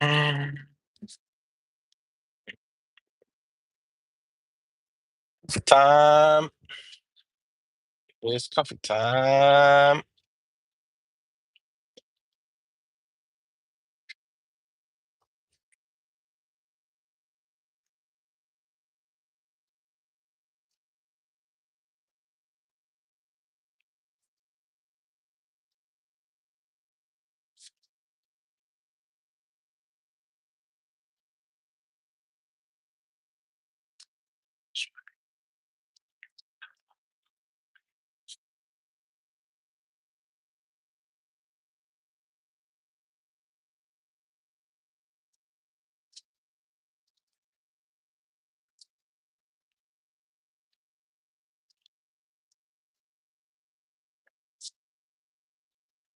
Mm, Coffee time. It's coffee time.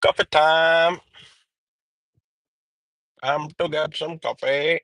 Coffee time. I'm to get some coffee.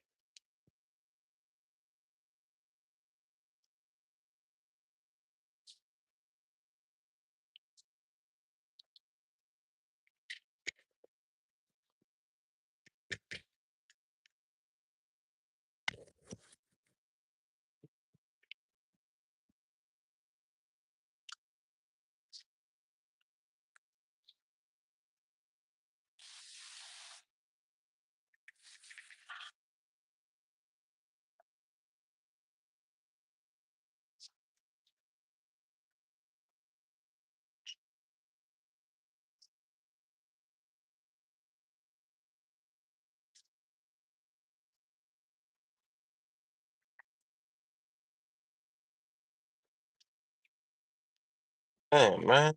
Hey, man.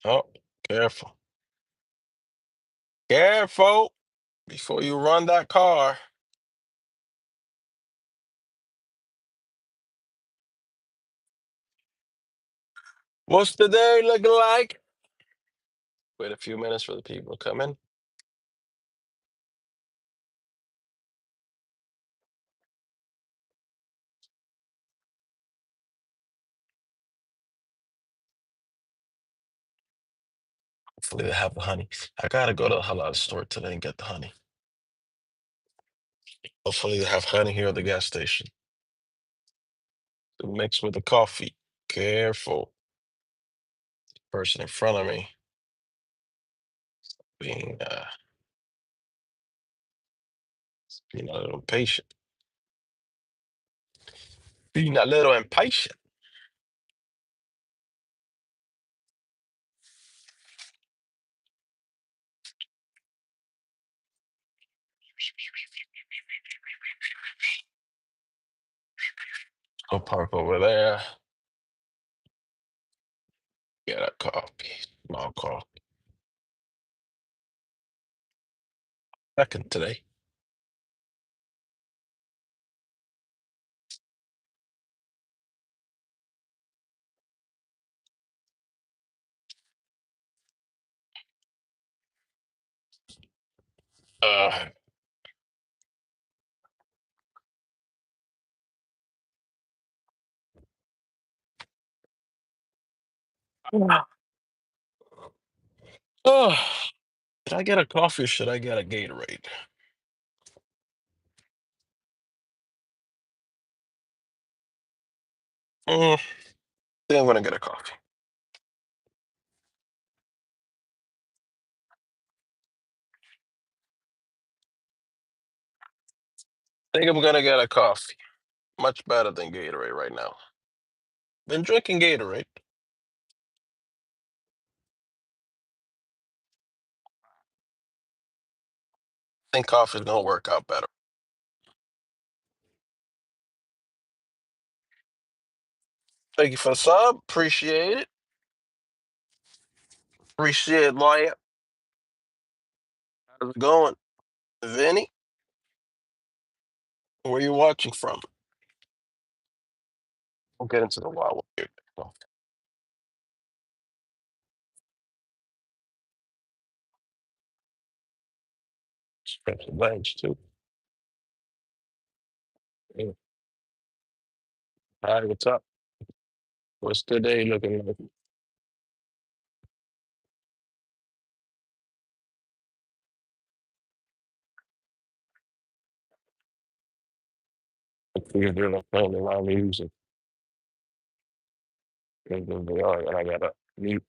Oh, careful. Careful before you run that car. What's the day looking like? Wait a few minutes for the people to come in. Hopefully they have the honey. I gotta go to the halal store today and get the honey. Hopefully they have honey here at the gas station to mix with the coffee. Careful. Person in front of me being being a little impatient. Being a little impatient. Go park over there. Get a coffee. Small coffee. Second today. Uh, oh, should I get a coffee or should I get a Gatorade? I think I'm gonna get a coffee. I think I'm gonna get a coffee. Much better than Gatorade right now. Been drinking Gatorade. Think coffee's gonna work out better. Thank you for the sub. Appreciate it. Appreciate it, lawyer. How's it going? Vinny, where you watching from? We'll get into the wild weird. Stretch the legs too. Yeah. Hi, what's up? What's the day looking like? Because they're not playing around music. And then they are, and I gotta mute.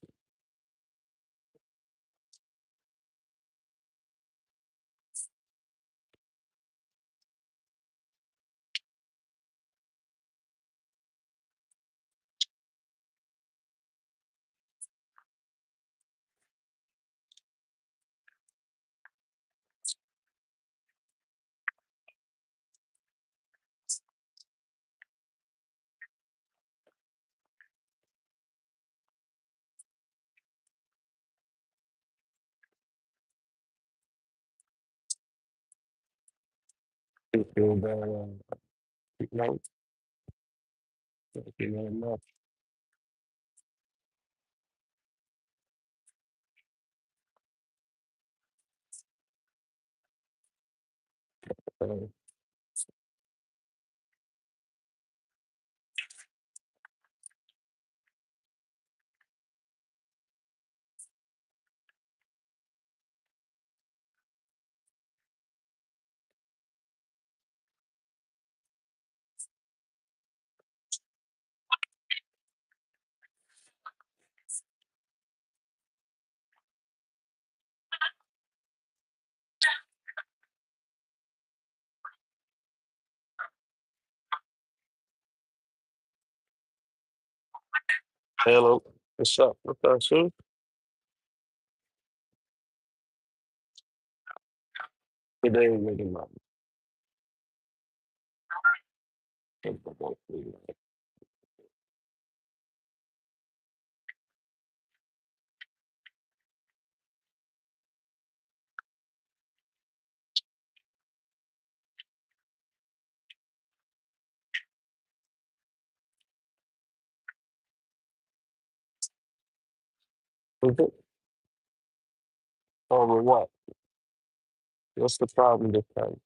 Feel that, no, thank you very much. Uh, Hello, what's up? What's up, Sue? Today, we're going to over what? What's the problem this time?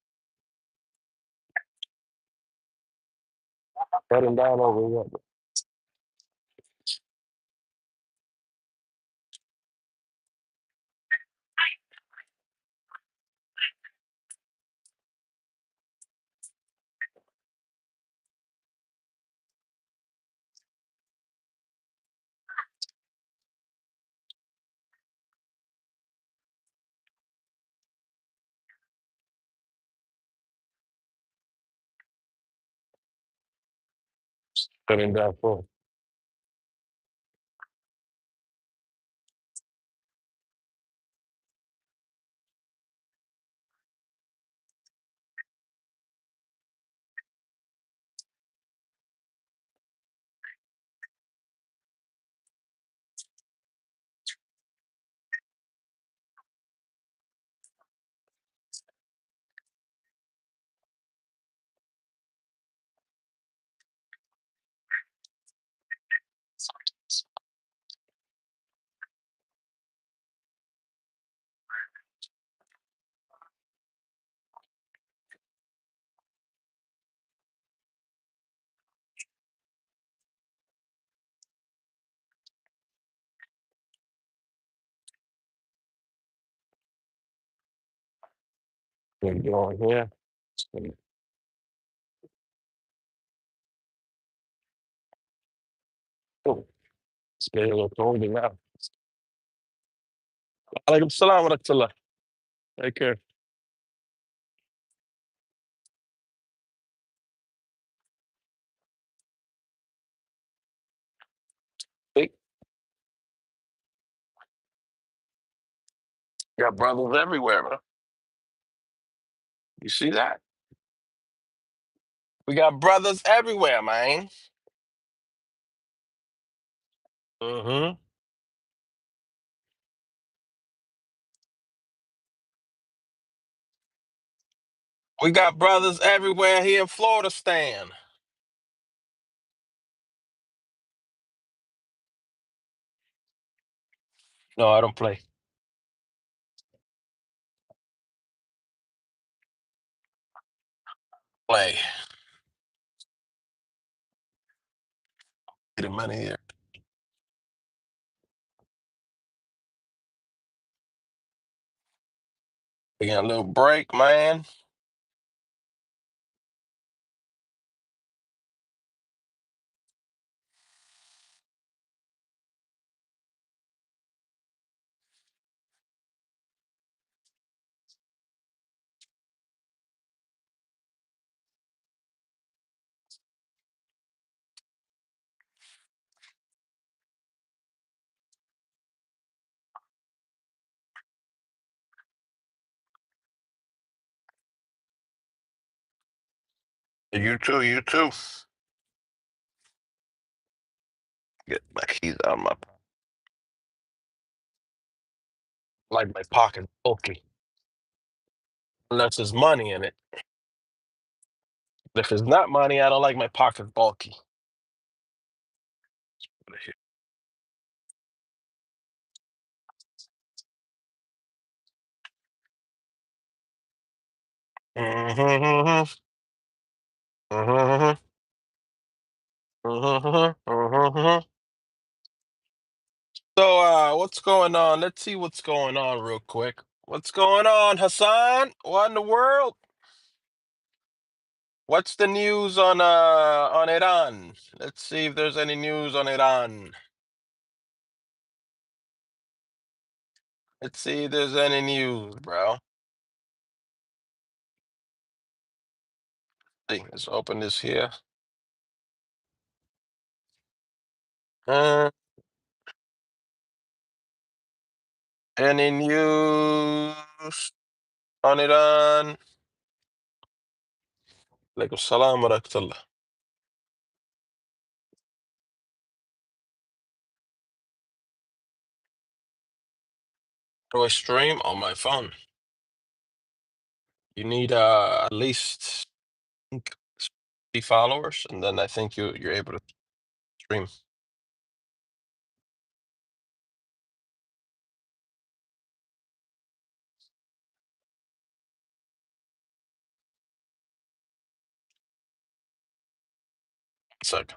Cutting down over what? Cutting down for? We're going here. Oh, it's getting a little colder now. Alaikum salam wa rahmatullah. Take care. See, got brothers everywhere, man. You see that? We got brothers everywhere, man. Mm-hmm. We got brothers everywhere here in FloridaStan. No, I don't play. Play. Get the money here. We got a little break, man. You too, you too. Get my keys out of my like my pocket bulky. Unless there's money in it. If there's not money, I don't like my pocket bulky. Mm-hmm, mm-hmm, mm-hmm, mm-hmm. So, what's going on? Let's see what's going on real quick. What's going on, Hassan? What in the world? What's the news on Iran? Let's see if there's any news on Iran. Let's see if there's any news, bro. See, let's open this here. Uh, any news on Iran? Alaikum salam wa rahmatullah. Do I stream on my phone? You need at least I think, 50 followers, and then I think you're able to stream. Second.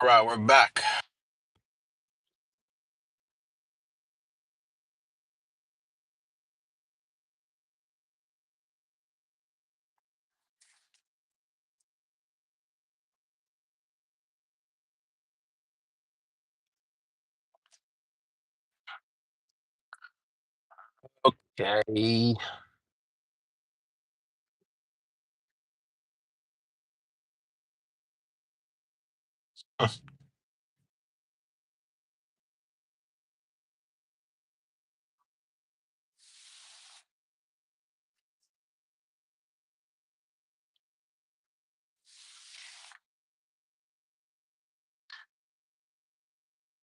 All right, we're back. Okay.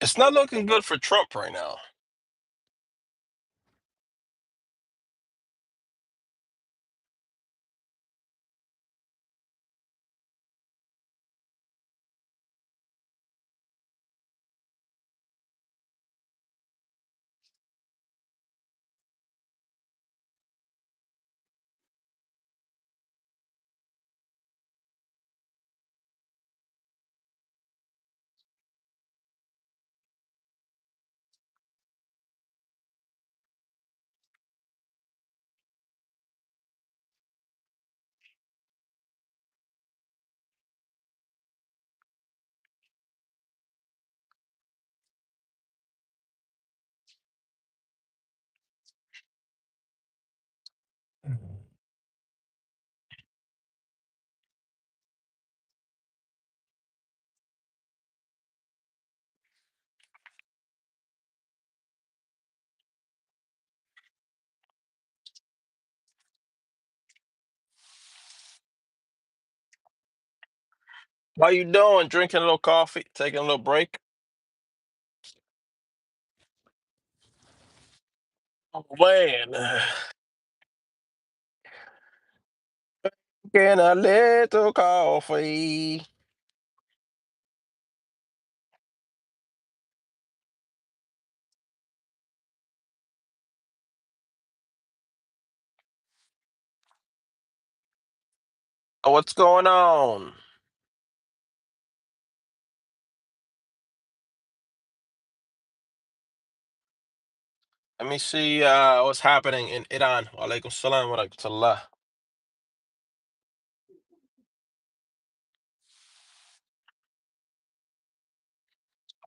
It's not looking good for Trump right now. How you doing? Drinking a little coffee, taking a little break. Oh man, getting a little coffee. Oh, what's going on? Let me see what's happening in Iran. Wa alaikum salam wa rahmatullah.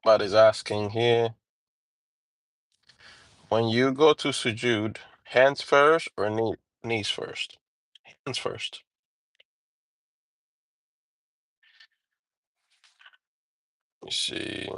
Somebody's asking here. When you go to sujood, hands first or knees first? Hands first. Let me see.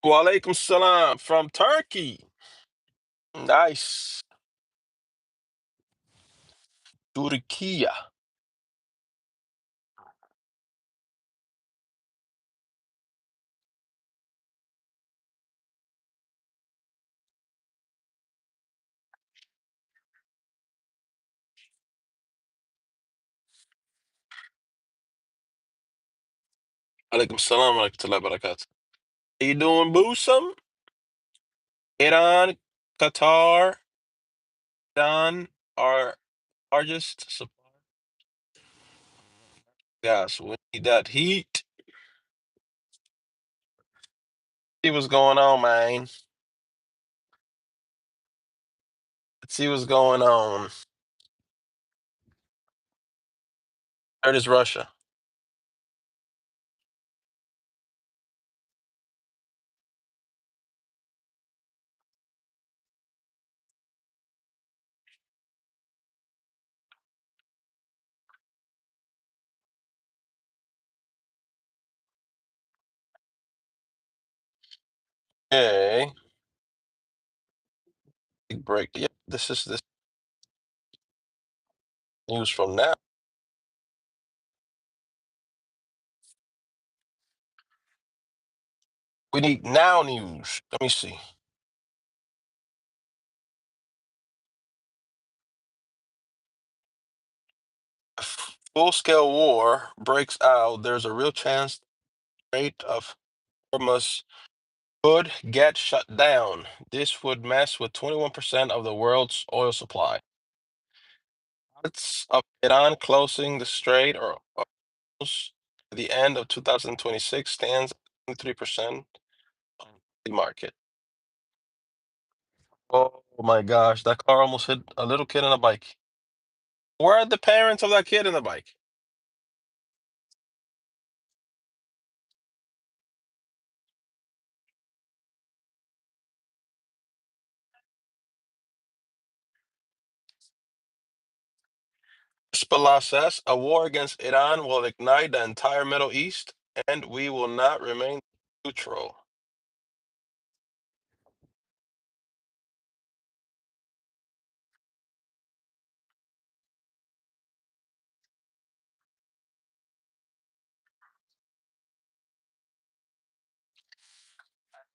Wa alaikum salam from Turkey. Nice. Turkiya. Alaikum salam wa rahmatullahi wa barakatuh. How you doing, Boosum? Iran, Qatar, Iran are largest supplier. Gas. We need that heat. See what's going on, man. Let's see what's going on. Third is Russia. Okay. Big break. Yep, this is this news from now. We need now news. Let me see. Full-scale war breaks out. There's a real chance the rate of Hormuz could get shut down. This would mess with 21% of the world's oil supply. Odds of Iran closing the strait or Hormuz at the end of 2026 stands at 23% of the market. Oh my gosh, that car almost hit a little kid on a bike. Where are the parents of that kid on the bike? Hezbollah says a war against Iran will ignite the entire Middle East, and we will not remain neutral.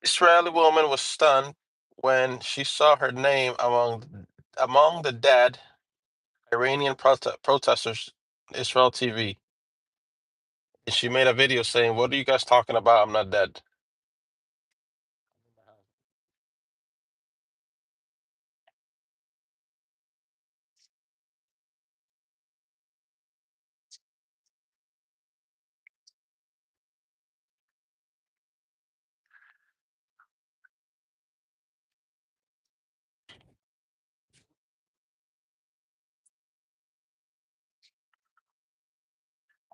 Israeli woman was stunned when she saw her name among the dead Iranian protesters on Israel TV. And she made a video saying, "What are you guys talking about? I'm not dead."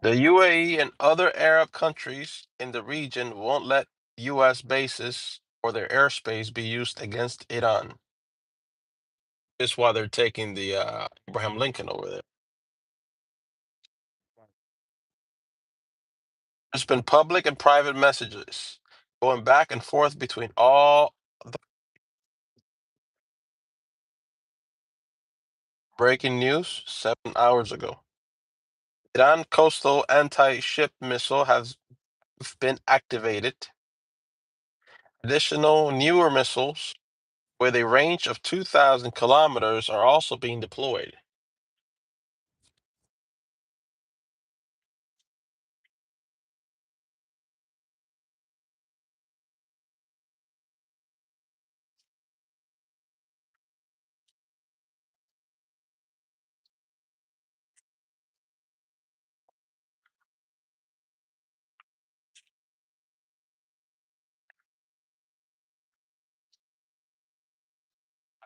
The UAE and other Arab countries in the region won't let U.S. bases or their airspace be used against Iran. That's why they're taking the Abraham Lincoln over there. There's been public and private messages going back and forth between all the breaking news 7 hours ago. Iran coastal anti-ship missile has been activated. Additional newer missiles with a range of 2,000 kilometers are also being deployed.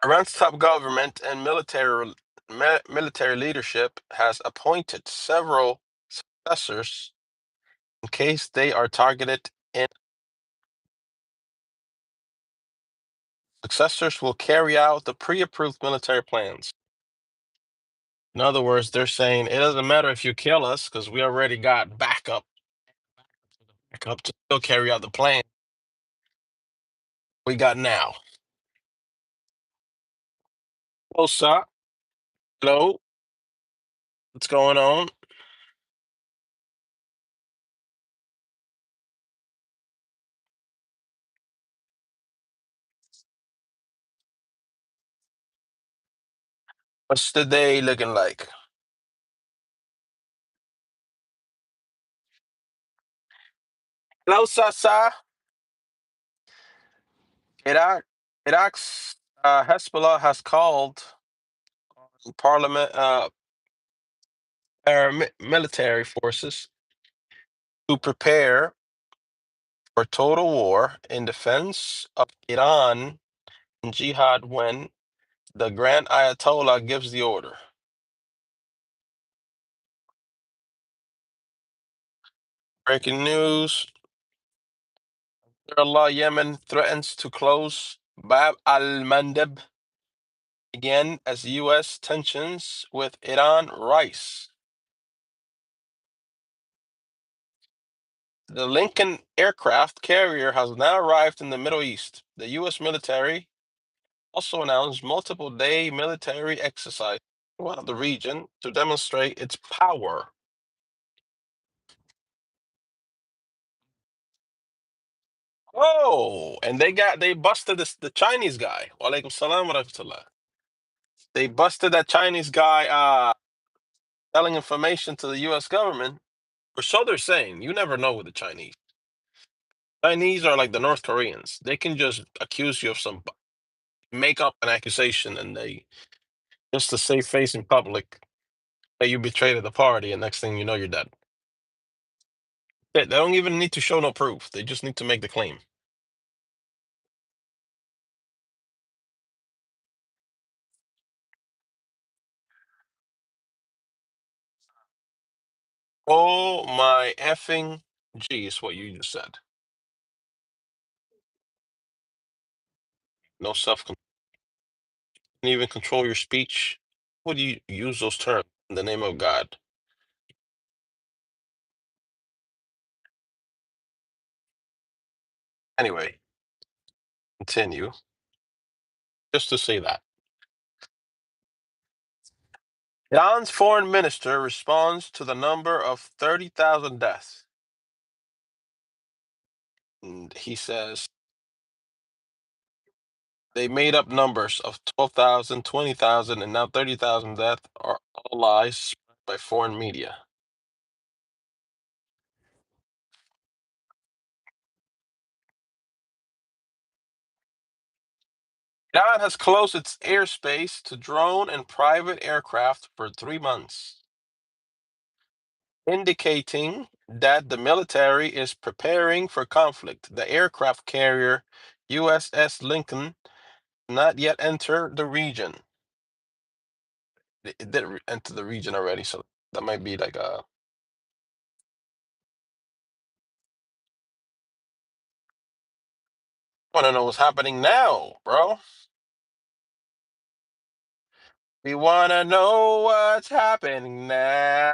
Iran's top government and military leadership has appointed several successors in case they are targeted. And successors will carry out the pre-approved military plans. In other words, they're saying it doesn't matter if you kill us because we already got backup to still carry out the plan we got now. Hello, sir. Hello. What's going on? What's the day looking like? Hello, sir. Iraq, Iraq's Hezbollah has called parliament military forces to prepare for total war in defense of Iran and jihad when the Grand Ayatollah gives the order. Breaking news: Allah Yemen threatens to close Bab al-Mandeb again as U.S. tensions with Iran rise. The Lincoln aircraft carrier has now arrived in the Middle East. The U.S. military also announced multiple-day military exercise throughout the region to demonstrate its power. Oh, and they busted the Chinese guy. Walaikum salam wa rahmatullah. They busted that Chinese guy selling information to the U.S. government, or so they're saying. You never know with the Chinese. Chinese are like the North Koreans. They can just accuse you of some, make up an accusation, and they just to save face in public that you betrayed the party, and next thing you know, you're dead. They don't even need to show no proof. They just need to make the claim. Oh my effing G is what you just said. No self control. Can you even control your speech? What do you use those terms in the name of God? Anyway, continue. Just to say that. Iran's foreign minister responds to the number of 30,000 deaths. And he says they made up numbers of 12,000, 20,000, and now 30,000 deaths are all lies spread by foreign media. Iran has closed its airspace to drone and private aircraft for 3 months, indicating that the military is preparing for conflict. The aircraft carrier USS Lincoln not yet entered the region. It did enter the region already, so that might be like a. Want to know what's happening now, bro? We want to know what's happening now.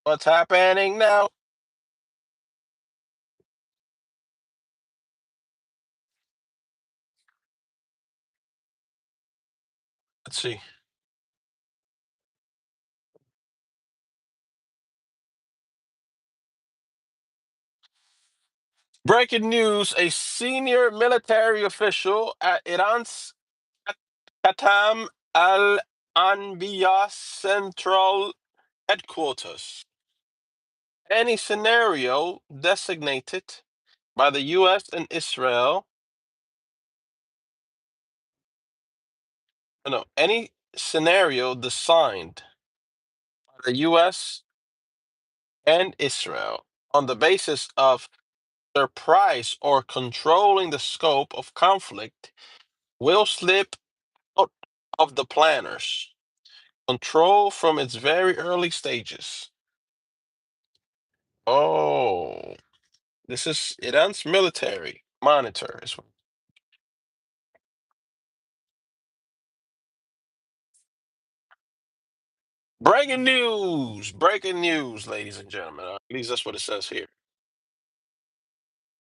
What's happening now? Let's see. Breaking news: a senior military official at Iran's Qatam Al Anbiya Central Headquarters. Any scenario designated by the U.S. and Israel, no, any scenario designed by the U.S. and Israel on the basis of surprise, or controlling the scope of conflict will slip out of the planners. Control from its very early stages. Oh, this is Iran's military monitor. Breaking news, ladies and gentlemen. At least that's what it says here.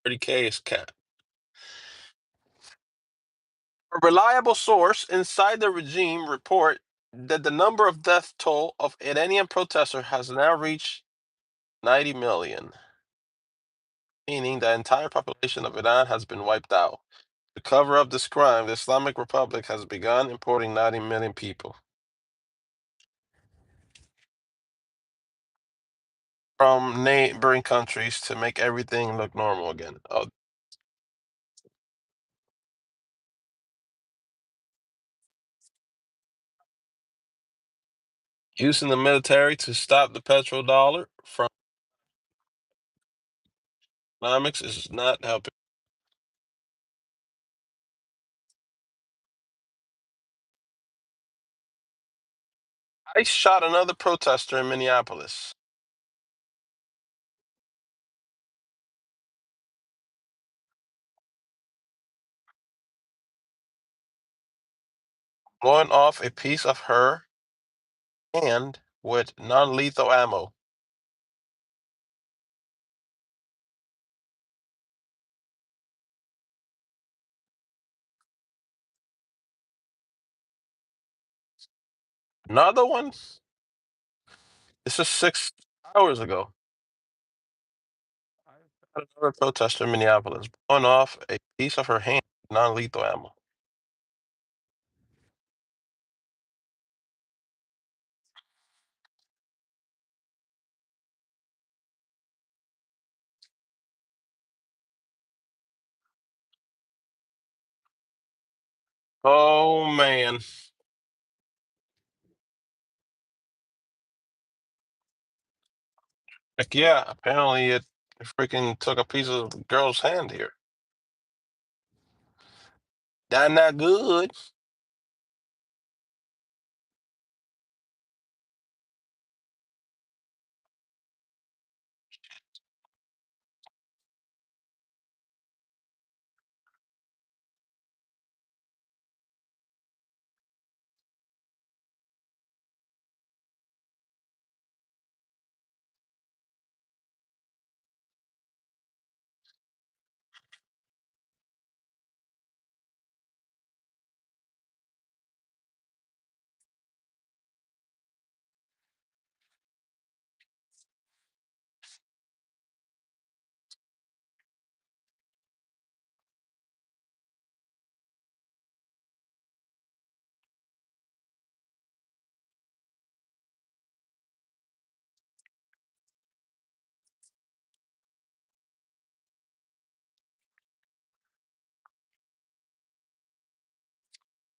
30K is cap. A reliable source inside the regime report that the number of death toll of Iranian protesters has now reached 90 million, meaning the entire population of Iran has been wiped out. To cover up this crime, the Islamic Republic has begun importing 90 million people from neighboring countries to make everything look normal again. Oh, using the military to stop the petrodollar from economics is not helping. ICE shot another protester in Minneapolis, blowing off a piece of her hand with non-lethal ammo. Another one? This is 6 hours ago. Another protester in Minneapolis, blowing off a piece of her hand with non-lethal ammo. Oh man. Heck yeah, apparently it freaking took a piece of the girl's hand here. That not good.